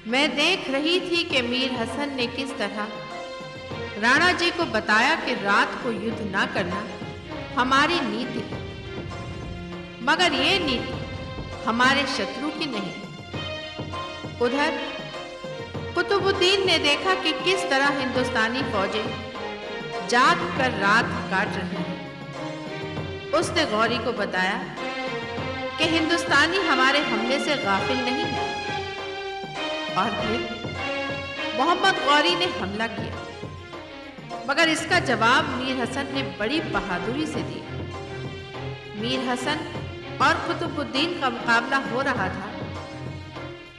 मैं देख रही थी कि मीर हसन ने किस तरह राणा जी को बताया कि रात को युद्ध ना करना हमारी नीति है, मगर ये नीति हमारे शत्रु की नहीं। उधर कुतुबुद्दीन ने देखा कि किस तरह हिंदुस्तानी फौजें जाग कर रात काट रही हैं। उसने गौरी को बताया कि हिंदुस्तानी हमारे हमले से गाफिल नहीं है। और फिर मोहम्मद गौरी ने हमला किया, मगर इसका जवाब मीर हसन ने बड़ी बहादुरी से दिया। मीर हसन और कुतुबुद्दीन का मुकाबला हो रहा था,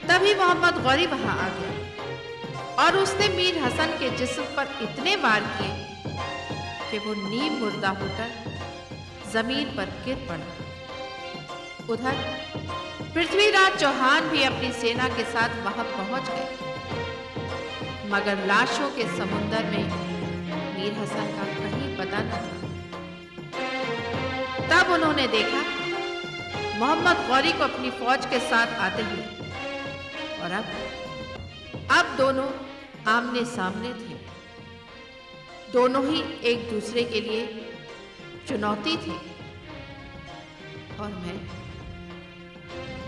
तभी मोहम्मद गौरी वहां आ गया और उसने मीर हसन के जिस्म पर इतने वार किए कि वो नीम मुर्दा होकर जमीन पर गिर पड़ा। उधर पृथ्वीराज चौहान भी अपनी सेना के साथ वहां पहुंच गए, मगर लाशों के समुद्र में मीर हसन का कहीं पता न था। तब उन्होंने देखा मोहम्मद गौरी को अपनी फौज के साथ आते हुए, और अब दोनों आमने सामने थे। दोनों ही एक दूसरे के लिए चुनौती थी। और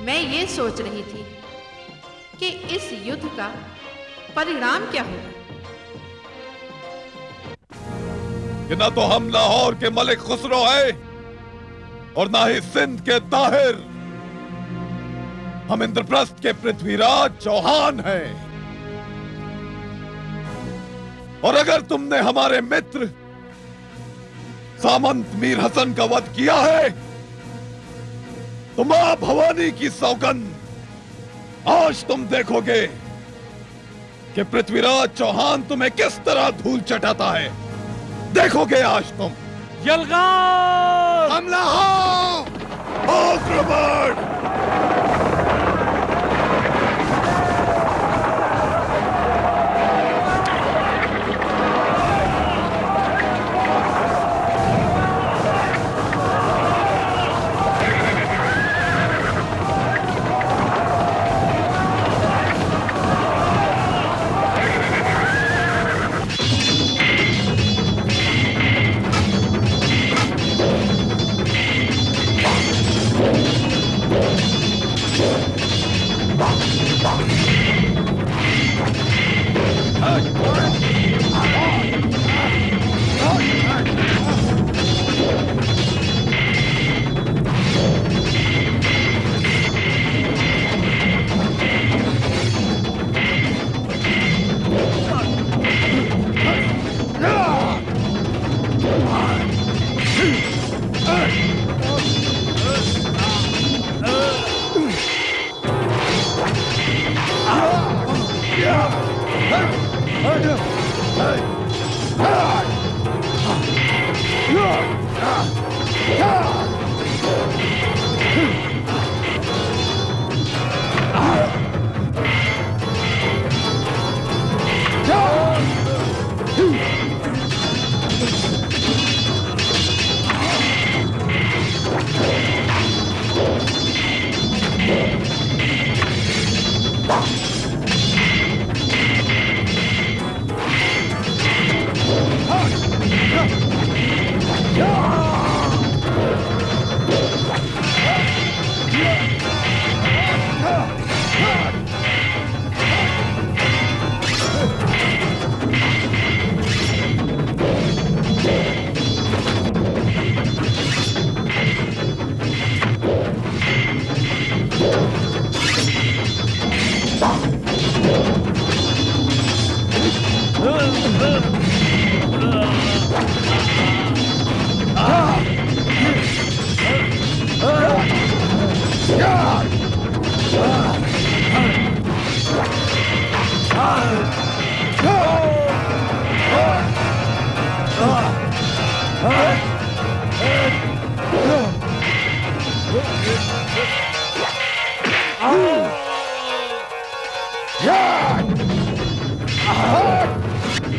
मैं ये सोच रही थी कि इस युद्ध का परिणाम क्या होगा। कि ना तो हम लाहौर के मलिक खुसरो है और ना ही सिंध के ताहिर। हम इंद्रप्रस्थ के पृथ्वीराज चौहान हैं। और अगर तुमने हमारे मित्र सामंत मीर हसन का वध किया है तो मां भवानी की सौगंध आज तुम देखोगे कि पृथ्वीराज चौहान तुम्हें किस तरह धूल चटाता है। देखोगे आज तुम। यलगार हमला हो! आक्रमण!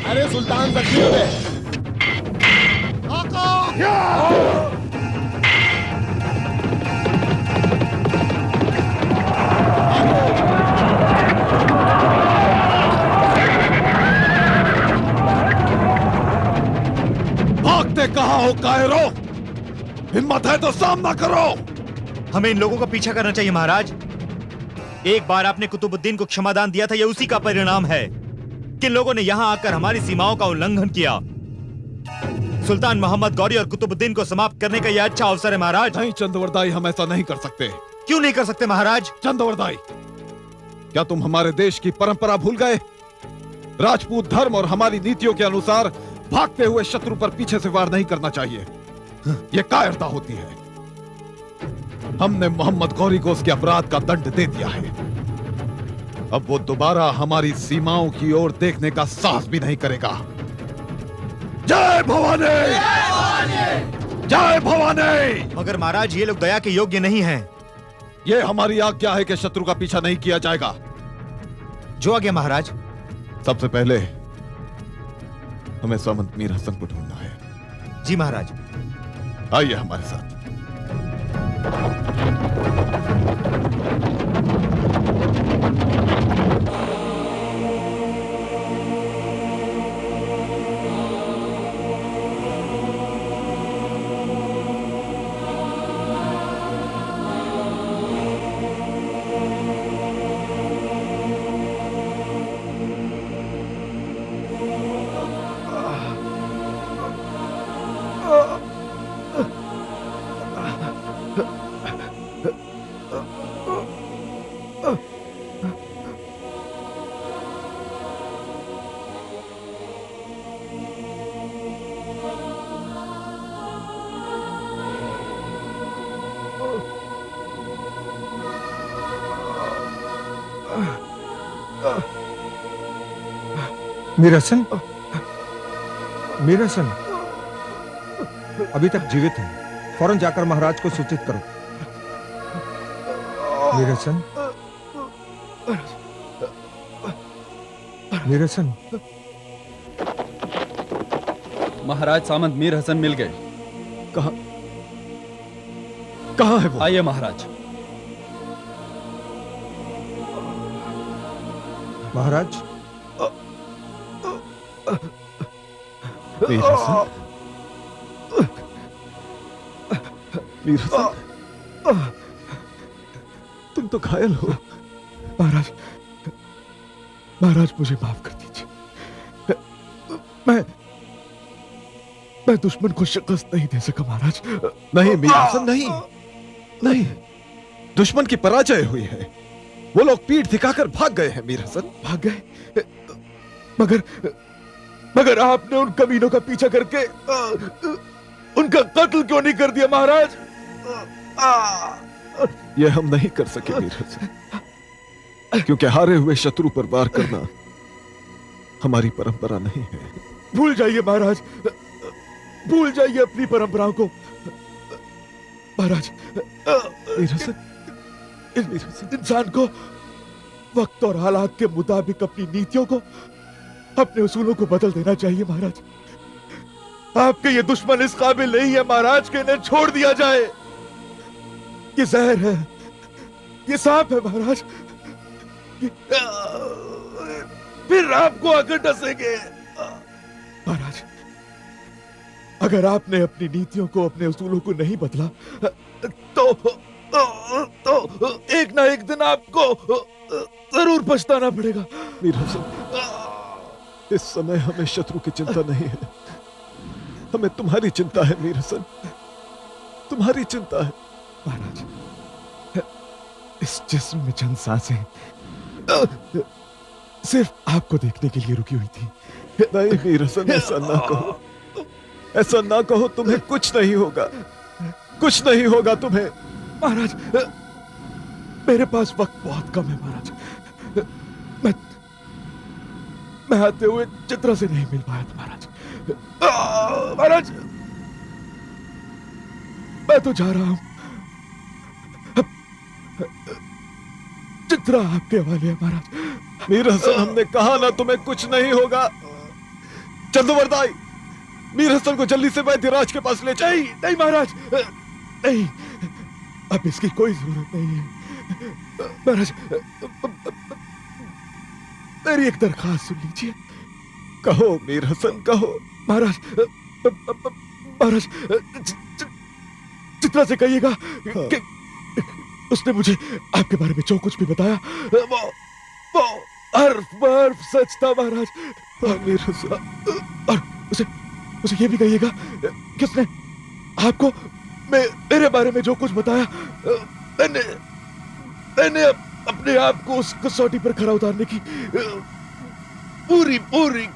अरे सुल्तान जख्मी हो गए। हो कायरो? हिम्मत है तो सामना करो। हमें इन लोगों का पीछा करना चाहिए महाराज। एक बार आपने कुतुबुद्दीन को क्षमादान दिया था, यह उसी का परिणाम है कि लोगों ने यहां आकर हमारी सीमाओं का उल्लंघन किया। सुल्तान मोहम्मद गौरी और कुतुबुद्दीन को समाप्त करने का यह अच्छा अवसर है महाराज। नहीं चंद्रवरदाई, हम ऐसा नहीं कर सकते। क्यों नहीं कर सकते महाराज? चंद्रवरदाई, क्या तुम हमारे देश की परंपरा भूल गए? राजपूत धर्म और हमारी नीतियों के अनुसार भागते हुए शत्रु पर पीछे से वार नहीं करना चाहिए। यह कायरता होती है। हमने मोहम्मद गौरी को उसके अपराध का दंड दे दिया है। अब वो दोबारा हमारी सीमाओं की ओर देखने का साहस भी नहीं करेगा। जय भवानी! जय भवानी! मगर महाराज, ये लोग दया के योग्य नहीं हैं। यह हमारी आज्ञा है कि शत्रु का पीछा नहीं किया जाएगा। जो आज्ञा महाराज। सबसे पहले हमें सामंत मीर हसन को ढूंढना है। जी महाराज। आइए हमारे साथ। मीर हसन, मीर हसन अभी तक जीवित हैं। फौरन जाकर महाराज को सूचित करो। मीर हसन, मीर हसन। महाराज, सामंत मीर हसन मिल गए। कहां कहां है वो? आइए महाराज। महाराज, मीर हसन, मीर हसन, तुम तो घायल हो। महाराज, महाराज मुझे माफ कर दीजिए। मैं दुश्मन को शिकस्त नहीं दे सका महाराज। नहीं मीर हसन, नहीं नहीं, दुश्मन की पराजय हुई है। वो लोग पीठ दिखाकर भाग गए हैं मीर हसन। भाग गए? मगर आपने उन कमीनों का पीछा करके उनका कत्ल क्यों नहीं कर दिया महाराज? यह हम नहीं कर सके मीर हसन, क्योंकि हारे हुए शत्रु पर वार करना हमारी परंपरा नहीं है। भूल जाइए महाराज, भूल जाइए अपनी परंपराओं को महाराज। मीर हसन, इंसान को वक्त और हालात के मुताबिक अपनी नीतियों को, अपने उसूलों को बदल देना चाहिए महाराज। आपके ये दुश्मन इस काबिल नहीं है महाराज कि इन्हें छोड़ दिया जाए। ये जहर है, ये सांप है महाराज, फिर आपको आकर डसेंगे महाराज। अगर आपने अपनी नीतियों को, अपने उसूलों को नहीं बदला तो एक ना एक दिन आपको जरूर पछताना पड़ेगा। मीर हसन, इस समय हमें शत्रु की चिंता नहीं है, हमें तुम्हारी चिंता है मीर हसन, तुम्हारी चिंता है। महाराज, इस जिस्म में चंद सांसें सिर्फ आपको देखने के लिए रुकी हुई थी। नहीं मीर हसन, ऐसा ना कहो, ऐसा ना कहो। तुम्हें कुछ नहीं होगा, कुछ नहीं होगा तुम्हें। महाराज, मेरे पास वक्त बहुत कम है महाराज। मैं आते हुए चित्रा से नहीं मिल पाया था महाराज। महाराज, मैं तो जा रहा हूं। चित्रा आपके हवाले है महाराज। मीर हसन, हमने कहा ना तुम्हें कुछ नहीं होगा। चंद्रवरदाई, मीर हसन को जल्दी से वैद्यराज के पास ले जाइए। नहीं महाराज, नहीं, अब इसकी कोई जरूरत नहीं है महाराज। मेरी एक दरखास्त सुन लीजिए। कहो मीर हसन, कहो। महाराज, महाराज, चित्रा से कहिएगा कि उसने मुझे आपके बारे में जो कुछ भी बताया वो हर्फ सच था महाराज। और उसे ये भी कहिएगा कि उसने आपको मेरे बारे में जो कुछ बताया, मैंने अपने आप को उस कसौटी पर खरा उतारने की पूरी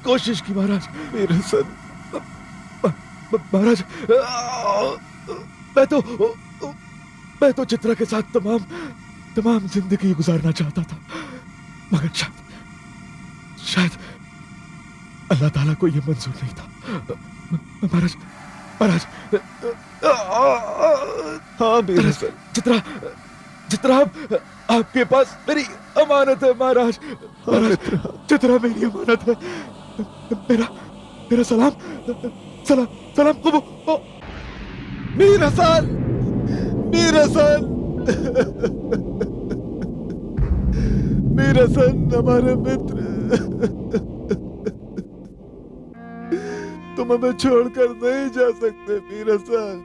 कोशिश की महाराज। मेरे सन महाराज, मैं तो चित्रा के साथ तमाम जिंदगी गुजारना चाहता था, मगर शायद अल्लाह ताला को यह मंजूर नहीं था। महाराज, हाँ मेरे सर, चित्रा आपके पास मेरी अमानत है महाराज। चित्रा मेरी अमानत है। मेरा सलाम कबूल। मीर हसन, हमारे मित्र, तुम हमें छोड़कर नहीं जा सकते मीर हसन।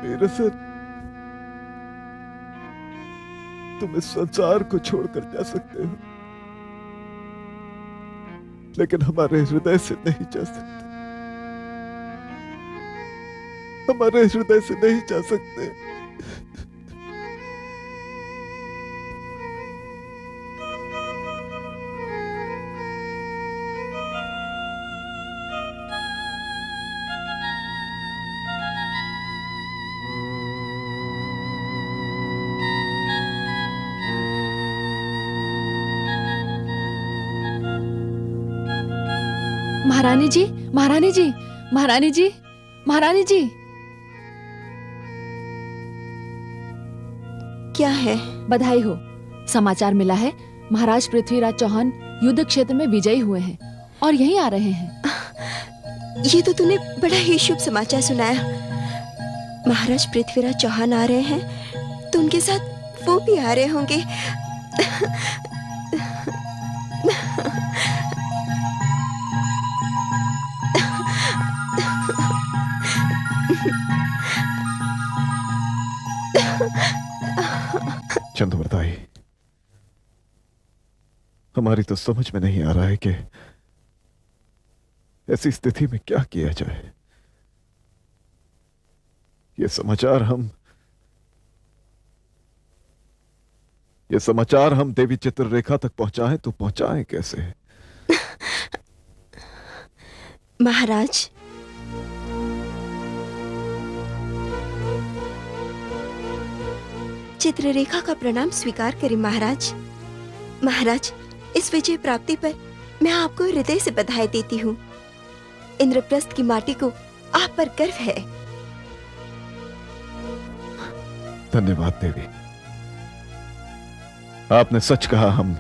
मीर हसन, तुम इस संसार को छोड़कर जा सकते हो, लेकिन हमारे हृदय से नहीं जा सकते। हमारे हृदय से नहीं जा सकते। महारानी जी, महारानी जी, महारानी जी, महारानी जी। क्या है? बधाई हो, समाचार मिला है महाराज पृथ्वीराज चौहान युद्ध क्षेत्र में विजयी हुए हैं और यहीं आ रहे हैं। ये तो तूने बड़ा ही शुभ समाचार सुनाया। महाराज पृथ्वीराज चौहान आ रहे हैं तो उनके साथ वो भी आ रहे होंगे। चंद्रवरदाई, हमारी तो समझ में नहीं आ रहा है कि ऐसी स्थिति में क्या किया जाए। ये समाचार हम देवी चित्ररेखा तक पहुंचाएं तो पहुंचाएं कैसे? महाराज, चित्ररेखा का प्रणाम स्वीकार करें महाराज। महाराज, इस विजय प्राप्ति पर मैं आपको हृदय से बधाई देती हूँ। इंद्रप्रस्थ की माटी को आप पर गर्व है। धन्यवाद देवी, आपने सच कहा। हम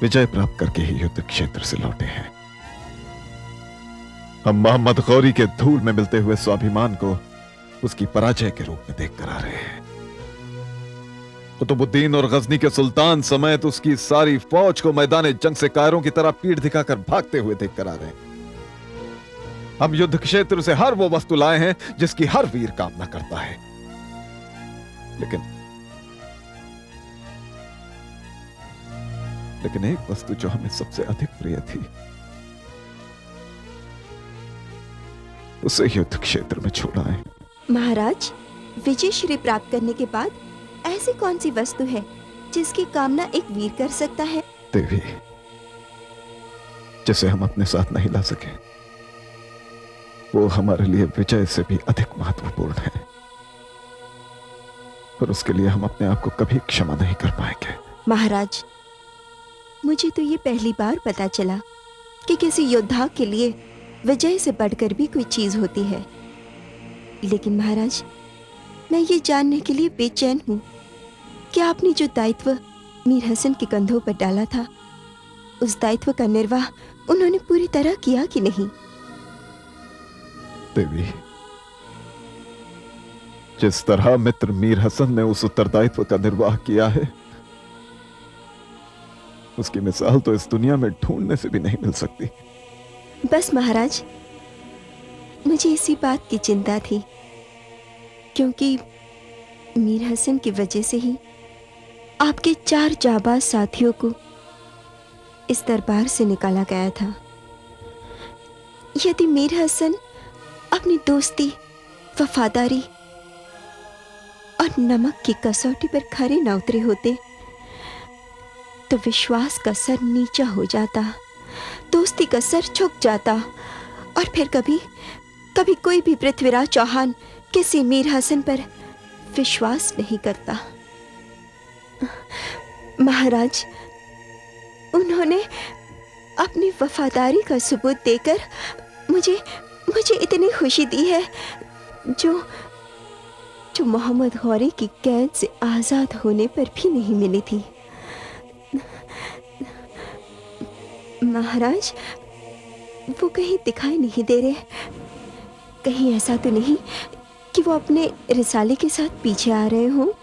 विजय प्राप्त करके ही युद्ध क्षेत्र से लौटे हैं। हम मोहम्मद गौरी के धूल में मिलते हुए स्वाभिमान को उसकी पराजय के रूप में देखकर आ रहे हैं। कुतुबुद्दीन और गजनी के सुल्तान समेत उसकी सारी फौज को मैदान जंग से कायरों की तरह पीठ दिखाकर भागते हुए देखकर आ रहे हैं। हम युद्ध क्षेत्र से हर वो वस्तु लाए हैं जिसकी हर वीर कामना करता है, लेकिन एक वस्तु जो हमें सबसे अधिक प्रिय थी, उसे युद्ध क्षेत्र में छोड़ा है। महाराज, विजय श्री प्राप्त करने के बाद ऐसी कौन सी वस्तु है जिसकी कामना एक वीर कर सकता है? देवी, जिसे हम अपने साथ नहीं ला सके, वो हमारे लिए विजय से भी अधिक महत्वपूर्ण है, और उसके लिए हम अपने आप को कभी क्षमा नहीं कर पाएंगे। महाराज, मुझे तो ये पहली बार पता चला कि किसी योद्धा के लिए विजय से बढ़कर भी कोई चीज होती है। लेकिन महाराज, मैं ये जानने के लिए बेचैन हूँ कि आपने जो दायित्व मीर हसन के कंधों पर डाला था, उस दायित्व का निर्वाह उन्होंने पूरी तरह किया कि नहीं? देवी, जिस तरह मित्र मीर हसन ने उस उत्तरदायित्व का निर्वाह किया है, उसकी मिसाल तो इस दुनिया में ढूंढने से भी नहीं मिल सकती। बस महाराज, मुझे इसी बात की चिंता थी, क्योंकि मीर हसन की वजह से ही आपके 4 जाबाज साथियों को इस दरबार से निकाला गया था। यदि मीर हसन अपनी दोस्ती, वफादारी और नमक की कसौटी पर खरे न उतरे होते तो विश्वास का सर नीचा हो जाता, दोस्ती का सर झुक जाता और फिर कभी कभी कोई भी पृथ्वीराज चौहान किसी मीर हसन पर विश्वास नहीं करता। महाराज, उन्होंने अपनी वफादारी का सबूत देकर मुझे इतनी खुशी दी है जो मोहम्मद गौरी की कैद से आजाद होने पर भी नहीं मिली थी। महाराज, वो कहीं दिखाई नहीं दे रहे। कहीं ऐसा तो नहीं कि वो अपने रिसाले के साथ पीछे आ रहे हों?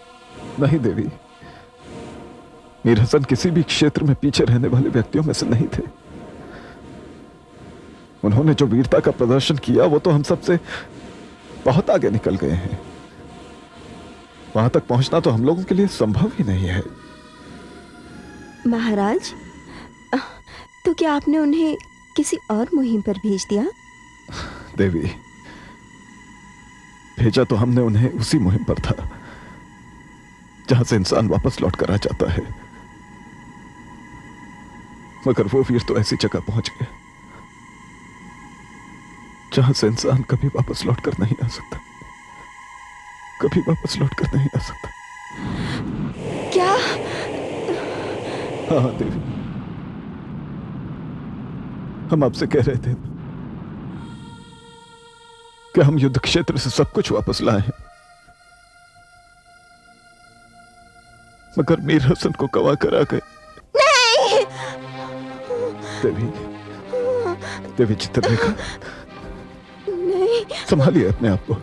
नहीं देवी, मीर हसन किसी भी क्षेत्र में पीछे रहने वाले व्यक्तियों में से नहीं थे। उन्होंने जो वीरता का प्रदर्शन किया वो तो हम सबसे बहुत आगे निकल गए हैं। वहां तक पहुंचना तो हम लोगों के लिए संभव ही नहीं है। महाराज, तो क्या आपने उन्हें किसी और मुहिम पर भेज दिया? देवी, भेजा तो हमने उन्हें उसी मुहिम पर था जहां से इंसान वापस लौट कर आ जाता है, मगर वो वीर तो ऐसी जगह पहुंच गए जहां से इंसान कभी वापस लौट कर नहीं आ सकता, कभी वापस लौट कर नहीं आ सकता। क्या? हाँ देवी, हम आपसे कह रहे थे कि हम युद्ध क्षेत्र से सब कुछ वापस लाए हैं, मगर मीर हसन को गवा कर आ गए। नहीं! देवी, देवी चित्रलेखा, नहीं। संभालिए अपने आप को,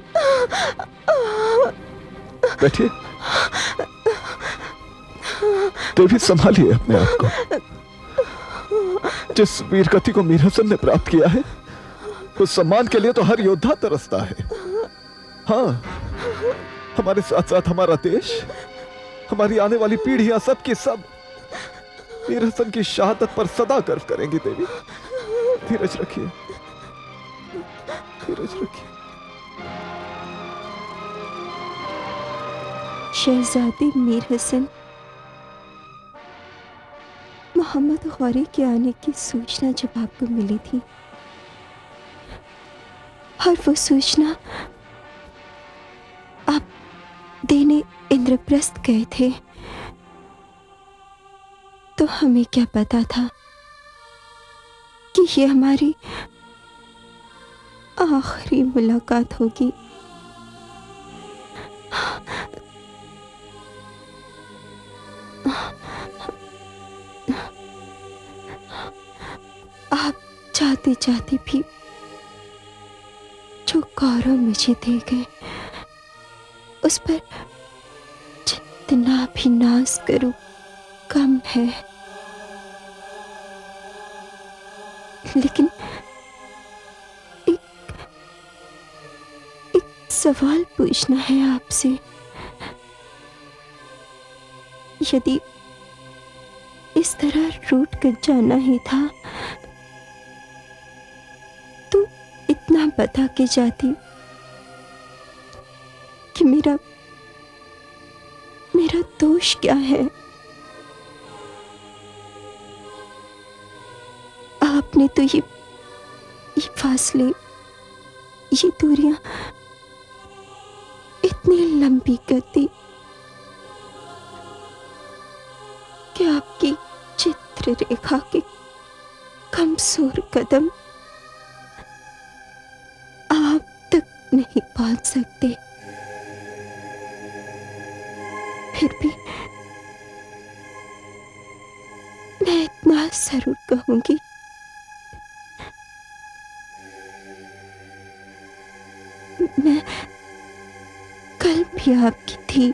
बैठिए। देवी, संभालिए अपने आप को। जिस वीर गति को मीर हसन ने प्राप्त किया है, उस सम्मान के लिए तो हर योद्धा तरसता है। हाँ, हमारे साथ साथ हमारा देश, हमारी आने वाली पीढ़ियां सबकी सब मीर हसन की शहादत पर सदा गर्व करेंगी। देवी, धीरज रखिए, धीरज रखिए। शहजादी मीर हसन, मोहम्मद गौरी के आने की सूचना जब आपको मिली थी और वो सूचना आप देने इंद्रप्रस्थ गए थे, तो हमें क्या पता था कि ये हमारी आखिरी मुलाकात होगी। आप जाते जाते भी जो गौरव मुझे दे गए, उस पर जितना भी नाज करूं कम है। लेकिन एक सवाल पूछना है आपसे। यदि इस तरह रूठ कर जाना ही था तो इतना बता के जाती कि मेरा दोष क्या है। आपने तो ये फासले, ये दूरियां इतनी लंबी कर दी कि आपकी चित्ररेखा के कमजोर कदम आप तक नहीं पहुंच सकते। फिर भी मैं इतना जरूर कहूंगी, मैं कल भी आपकी थी,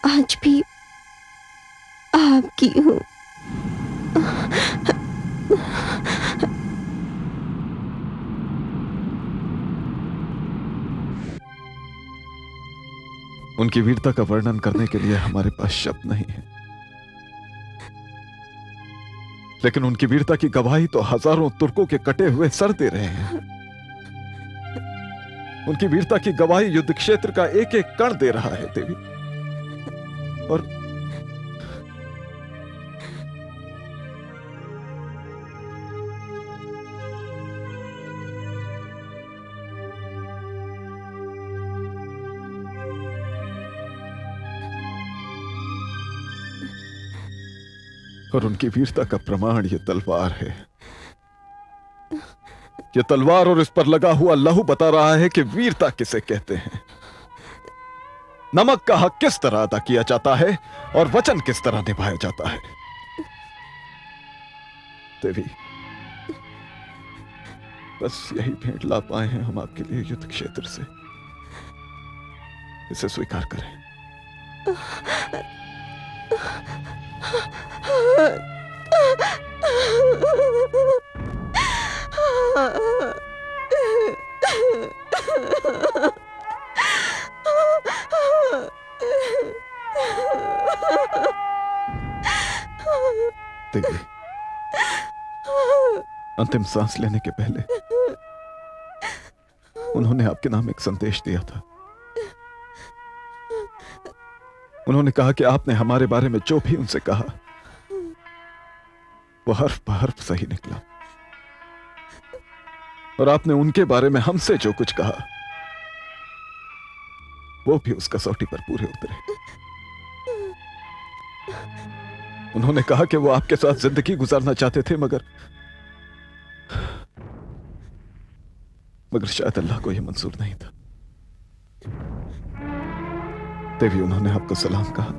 आज भी आपकी हूँ। उनकी वीरता का वर्णन करने के लिए हमारे पास शब्द नहीं है, लेकिन उनकी वीरता की गवाही तो हजारों तुर्कों के कटे हुए सर दे रहे हैं। उनकी वीरता की गवाही युद्ध क्षेत्र का एक एक कण दे रहा है देवी। और उनकी वीरता का प्रमाण ये तलवार है। ये तलवार और इस पर लगा हुआ लहू बता रहा है कि वीरता किसे कहते हैं। नमक का हक किस तरह अदा किया जाता है और वचन किस तरह निभाया जाता है। देवी, बस यही भेंट ला पाए हैं हम आपके लिए युद्ध क्षेत्र से। इसे स्वीकार करें। देवी, अंतिम सांस लेने के पहले उन्होंने आपके नाम एक संदेश दिया था। उन्होंने कहा कि आपने हमारे बारे में जो भी उनसे कहा वो हर्फ ब हर्फ सही निकला, और आपने उनके बारे में हमसे जो कुछ कहा वो भी उस कसौटी पर पूरे उतरे। उन्होंने कहा कि वो आपके साथ जिंदगी गुजारना चाहते थे, मगर शायद अल्लाह को यह मंजूर नहीं था। देवी, उन्होंने आपको सलाम कहा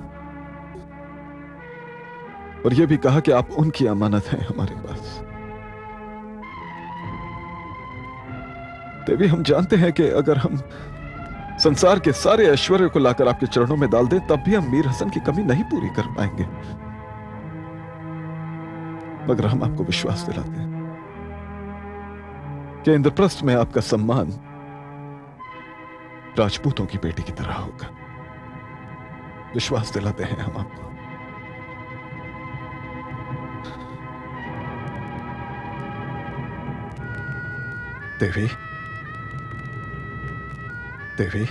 और यह भी कहा कि आप उनकी अमानत हैं हमारे पास। देवी, हम जानते हैं कि अगर हम संसार के सारे ऐश्वर्य को लाकर आपके चरणों में डाल दें तब भी हम मीर हसन की कमी नहीं पूरी कर पाएंगे, मगर हम आपको विश्वास दिलाते हैं कि इंद्रप्रस्थ में आपका सम्मान राजपूतों की बेटी की तरह होगा। विश्वास दिलाते हैं हम आपको। देवी, देवी,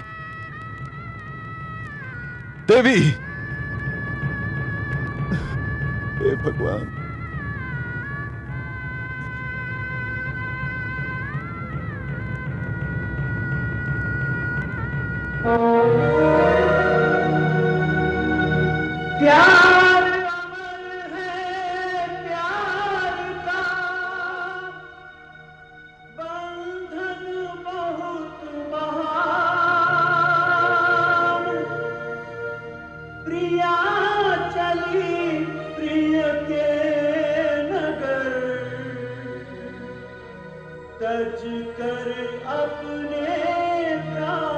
देवी, हे भगवान, प्यार अमर है, प्यार का बंधन बहुत महान। प्रिया चली प्रिय के नगर, तज कर अपने प्राण।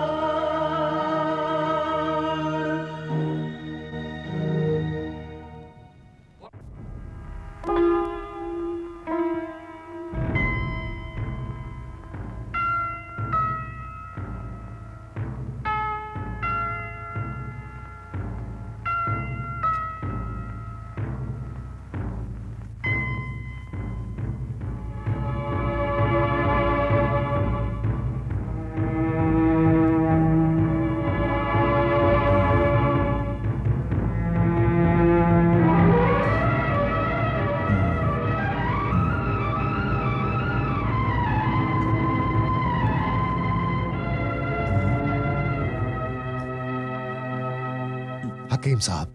हकीम साहब,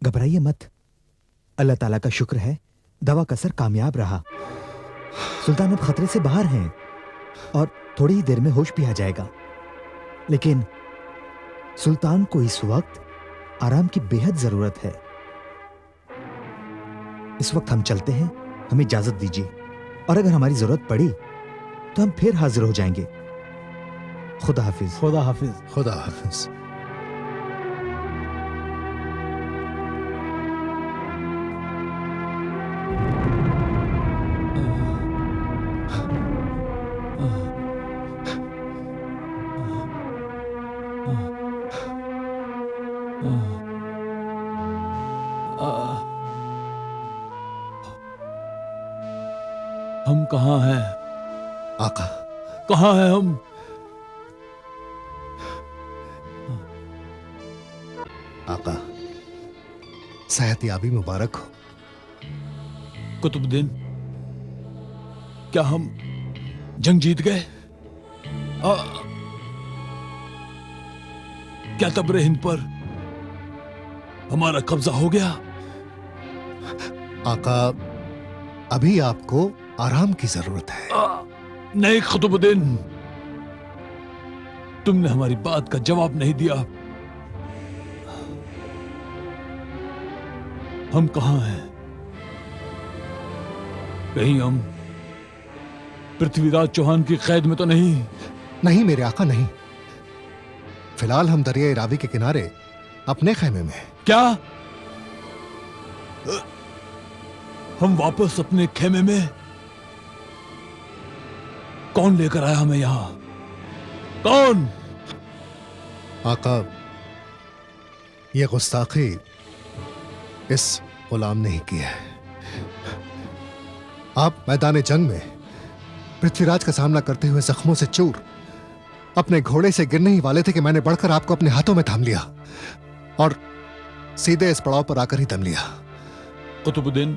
घबराइए मत। अल्लाह ताला का शुक्र है दवा का असर कामयाब रहा। सुल्तान अब खतरे से बाहर हैं और थोड़ी ही देर में होश भी आ जाएगा। लेकिन सुल्तान को इस वक्त आराम की बेहद जरूरत है। इस वक्त हम चलते हैं, हमें इजाजत दीजिए, और अगर हमारी जरूरत पड़ी तो हम फिर हाजिर हो जाएंगे। खुदा हाफिज। खुदा हाफिज। खुदा हाफिज। कहाँ हैं? आका, कहाँ हैं हम? आका, सेहतयाबी मुबारक हो। कुतुबुद्दीन, क्या हम जंग जीत गए? क्या तबरे हिंद पर हमारा कब्जा हो गया? आका, अभी आपको आराम की जरूरत है। नहीं कुतुबुद्दीन, तुमने हमारी बात का जवाब नहीं दिया। हम कहां हैं? कहीं हम पृथ्वीराज चौहान की कैद में तो नहीं? नहीं मेरे आका, नहीं। फिलहाल हम दरिया रावी के किनारे अपने खेमे में हैं। क्या? हम वापस अपने खेमे में? कौन लेकर आया हमें यहां? कौन? आका, ये गुस्ताखी इस गुलाम ने ही की है। आप मैदान जंग में पृथ्वीराज का सामना करते हुए जख्मों से चूर अपने घोड़े से गिरने ही वाले थे कि मैंने बढ़कर आपको अपने हाथों में थाम लिया और सीधे इस पड़ाव पर आकर ही दम लिया। कुतुबुद्दीन,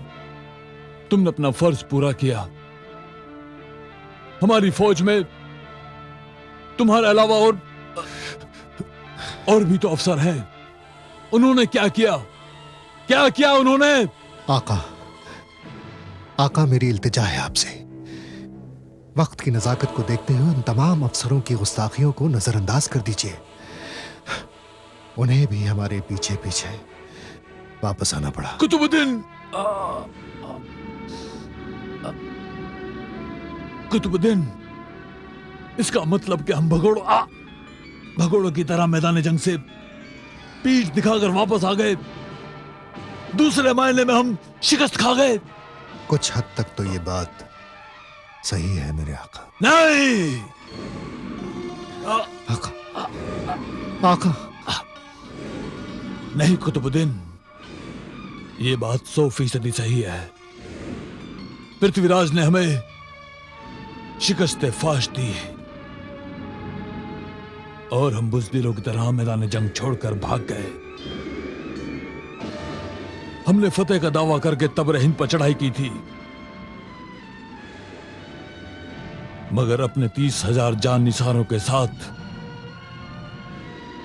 तुमने अपना फर्ज पूरा किया। हमारी फौज में तुम्हारे अलावा और भी तो अफसर हैं। उन्होंने क्या किया? क्या किया उन्होंने? आका, मेरी इल्तिजा है आपसे, वक्त की नजाकत को देखते हुए उन तमाम अफसरों की गुस्ताखियों को नजरअंदाज कर दीजिए। उन्हें भी हमारे पीछे पीछे वापस आना पड़ा। कुतुबुद्दीन, कुतुबुद्दीन, इसका मतलब कि हम भगोड़ों की तरह मैदान जंग से पीठ दिखाकर वापस आ गए। दूसरे मायने में हम शिकस्त खा गए। कुछ हद तक तो ये बात सही है मेरे आका। नहीं आका, नहीं कुतुबुद्दीन, ये बात 100% सही है। पृथ्वीराज ने हमें शिकस्त फाश दी और हम बुज़दिलों की तरह मैदान जंग छोड़कर भाग गए। हमने फतेह का दावा करके तबरे हिंद पर चढ़ाई की थी, मगर अपने 30,000 जान निसारों के साथ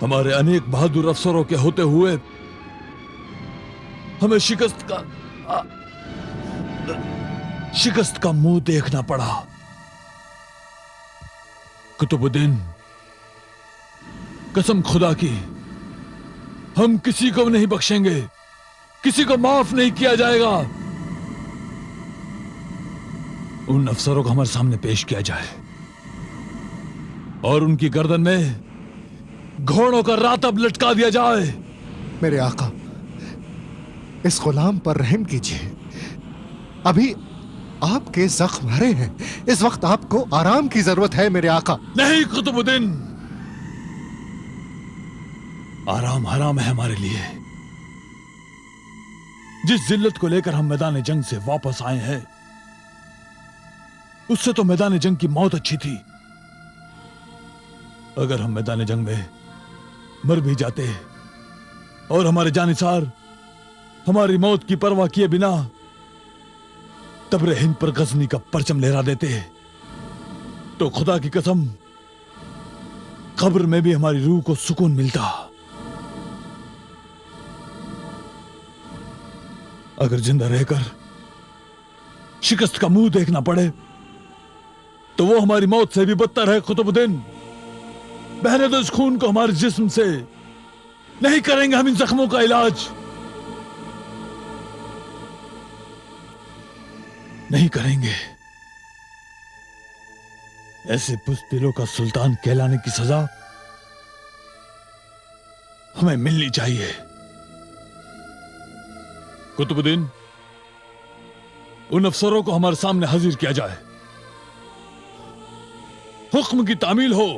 हमारे अनेक बहादुर अफसरों के होते हुए हमें शिकस्त का मुंह देखना पड़ा। कुतुबुद्दीन, कसम खुदा की, हम किसी को नहीं बख्शेंगे, किसी को माफ नहीं किया जाएगा। उन अफसरों को हमारे सामने पेश किया जाए और उनकी गर्दन में घोड़ों का रातब लटका दिया जाए। मेरे आका, इस गुलाम पर रहम कीजिए। अभी आपके जख्म हरे हैं, इस वक्त आपको आराम की जरूरत है मेरे आका। नहीं कुतुबुद्दीन, आराम हराम है हमारे लिए। जिस जिल्लत को लेकर हम मैदान जंग से वापस आए हैं, उससे तो मैदान जंग की मौत अच्छी थी। अगर हम मैदान जंग में मर भी जाते और हमारे जानिसार हमारी मौत की परवाह किए बिना तबरे हिंद पर गजनी का परचम लहरा देते, तो खुदा की कसम, कब्र में भी हमारी रूह को सुकून मिलता। अगर जिंदा रहकर शिकस्त का मुंह देखना पड़े तो वो हमारी मौत से भी बदतर है। कुतुबुद्दीन, बहने दो इस खून को हमारे जिस्म से। नहीं करेंगे हम इन जख्मों का इलाज, नहीं करेंगे। ऐसे बुज़दिलों का सुल्तान कहलाने की सजा हमें मिलनी चाहिए। कुतुबुद्दीन, उन अफसरों को हमारे सामने हाजिर किया जाए, हुक्म की तामील हो।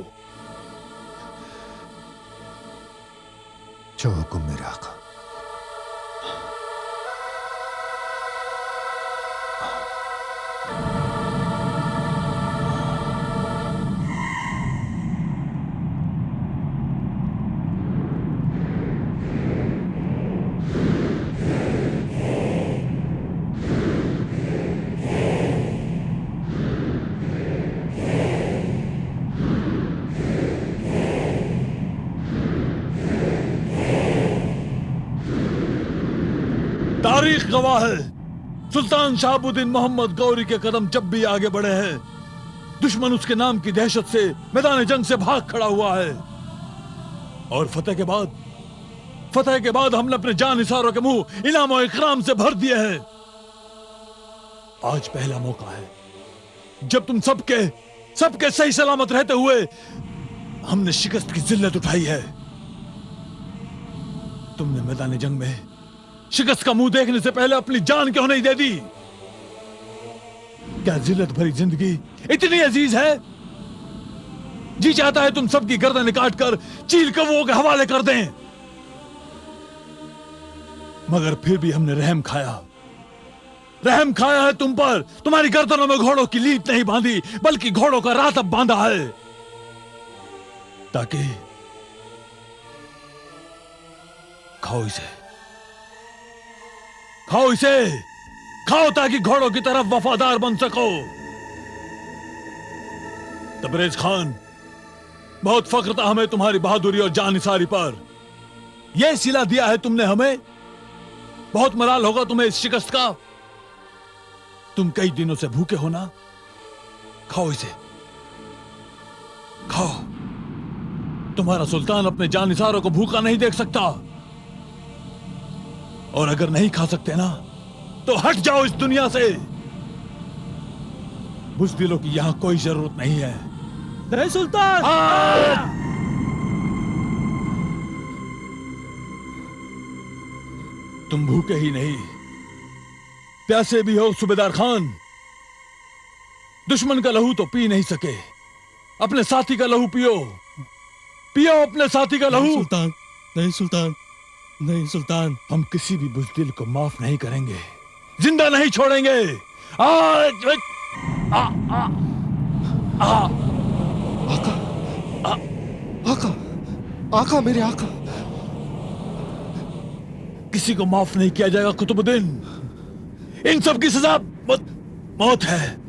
जो हुक्म मेरे आका। तारीख गवाह है, सुल्तान शहाबुद्दीन मोहम्मद गौरी के कदम जब भी आगे बढ़े हैं, दुश्मन उसके नाम की दहशत से मैदान जंग से भाग खड़ा हुआ है। और फतेह के बाद हमने अपने जान निसारों के मुंह इनाम और इकराम से भर दिए हैं। आज पहला मौका है जब तुम सबके सही सलामत रहते हुए हमने शिकस्त की जिल्लत उठाई है। तुमने मैदान जंग में शिकस्त का मुंह देखने से पहले अपनी जान क्यों नहीं दे दी? क्या जिल्लत भरी जिंदगी इतनी अजीज है? जी चाहता है तुम सबकी गर्दन काट कर चील कौओं के हवाले कर दें, मगर फिर भी हमने रहम खाया है तुम पर। तुम्हारी गर्दनों में घोड़ों की लीट नहीं बांधी, बल्कि घोड़ों का रातब बांधा है, ताकि खाओ ताकि घोड़ों की तरफ वफादार बन सको। तबरेज खान, बहुत फख्र था हमें तुम्हारी बहादुरी और जानिसारी पर। यह सिला दिया है तुमने हमें, बहुत मलाल होगा तुम्हें इस शिकस्त का। तुम कई दिनों से भूखे हो ना, खाओ इसे, खाओ। तुम्हारा सुल्तान अपने जानिसारों को भूखा नहीं देख सकता, और अगर नहीं खा सकते ना तो हट जाओ इस दुनिया से। बुज़दिलों की यहां कोई जरूरत नहीं है। नहीं सुल्तान। तुम भूखे ही नहीं, प्यासे भी हो सूबेदार खान। दुश्मन का लहू तो पी नहीं सके, अपने साथी का लहू पियो अपने साथी का लहू। सुल्तान, नहीं सुल्तान, नहीं सुल्तान। हम किसी भी बुज़दिल को माफ नहीं करेंगे, जिंदा नहीं छोड़ेंगे। आज आका, मेरे आका। किसी को माफ नहीं किया जाएगा कुतुबुद्दीन। इन सब की सजा मौत है।